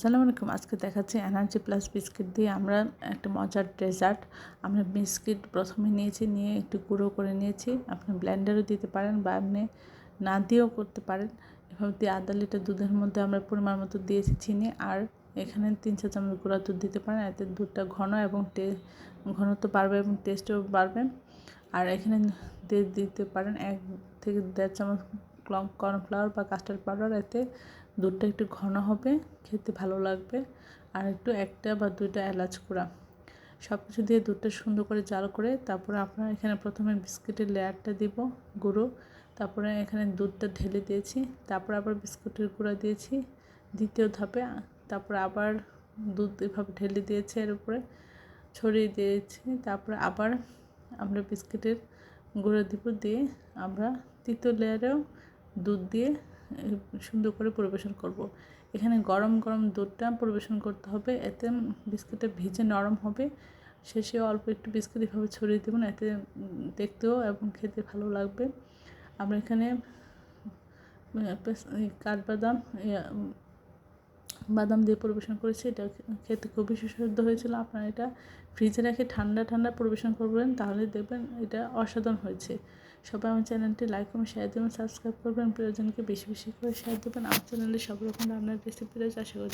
আসসালামু আলাইকুম। আজকে দেখাচ্ছি এনার্জি প্লাস বিস্কিট দিয়ে আমরা একটা মজার ডেজার্ট। আমরা বিস্কিট প্রথমে নিয়ে একটু গুঁড়ো করে নিয়েছি। আপনি ব্লেন্ডারও দিতে পারেন বা আপনি না দিয়েও করতে পারেন। এভাবে দিয়ে আধা লিটার দুধের মধ্যে আমরা পরিমাণ মতো দিয়েছি চিনি, আর এখানে 3-4 চামচ গুঁড়া দুধ দিতে পারেন। এতে দুধটা ঘন এবং ঘনত্ব বাড়বে এবং টেস্টও বাড়বে। আর এখানে দিতে পারেন 1 থেকে 1.5 চামচ কর্নফ্লাওয়ার বা কাস্টার্ড পাউডার। এতে দুধটা একটু ঘন হবে, খেতে ভালো লাগবে। আর একটু 1টা বা 2টা এলাচ গুঁড়া, সব কিছু দিয়ে দুধটা সুন্দর করে জাল করে তারপরে আপনারা এখানে প্রথমে বিস্কিটের লেয়ারটা দিব গুঁড়ো, তারপরে এখানে দুধটা ঢেলে দিয়েছি, তারপরে আবার বিস্কুটের গুঁড়া দিয়েছি দ্বিতীয় ধাপে, তারপরে আবার দুধ এভাবে ঢেলে দিয়েছি, এর উপরে ছড়িয়ে দিয়েছি, তারপরে আবার আমরা বিস্কিটের গুঁড়ো দিব, দিয়ে আমরা তৃতীয় লেয়ারেও দুধ দিয়ে সুন্দর করে পরিবেশন করব। এখানে গরম গরম দুধটা পরিবেশন করতে হবে, এতে বিস্কুটটা ভিজে নরম হবে। শেষে অল্প একটু বিস্কুট এভাবে ছড়িয়ে দেবেন, এতে দেখতেও এবং খেতে ভালো লাগবে। আমরা এখানে কাঠবাদাম বাদাম দিয়ে পরিবেশন করেছি, এটা খেতে খুবই সুস্বাদু হয়েছিল। আপনারা এটা ফ্রিজে রেখে ঠান্ডা ঠান্ডা পরিবেশন করবেন, তাহলে দেখবেন এটা অসাধারণ হয়েছে। সবাই আমার চ্যানেলটি লাইক এবং শেয়ার দেবেন, সাবস্ক্রাইব করবেন, প্রিয়জনকে বেশি বেশি করে শেয়ার দেবেন। আমার চ্যানেলে সব রকম রান্নার রেসিপি রয়েছে, আশা করি